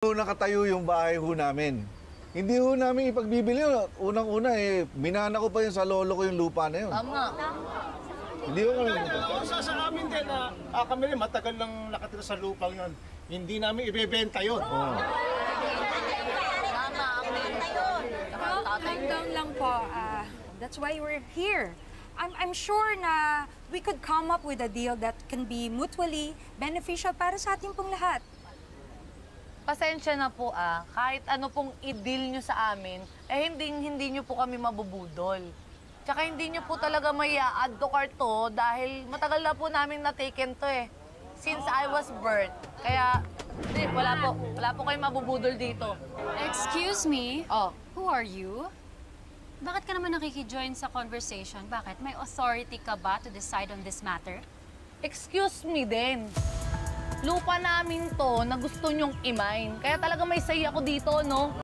Nakatayo yung bahay ho namin. Hindi ho namin ipagbibili. Unang-una minana ko pa yun sa lolo ko yung lupa na yun. Tama. Hindi ko kami. Sa amin din na kami rin matagal lang nakatira sa lupang yun. Hindi namin ibebenta yun. Oh. Tama, ang benta yun. Hanggang lang po. That's why we're here. I'm sure na we could come up with a deal that can be mutually beneficial para sa ating pong lahat. Pasensya na po kahit ano pong i-deal nyo sa amin, hindi nyo po kami mabubudol. Tsaka hindi nyo po talaga may add to cart to dahil matagal na po namin na-taken to since I was birth. Kaya, wala po kayong mabubudol dito. Excuse me? Oh. Who are you? Bakit ka naman nakikijoin sa conversation? Bakit? May authority ka ba to decide on this matter? Excuse me din. Lupa namin to na gusto nyong i-mine. Kaya talaga may say ako dito, no?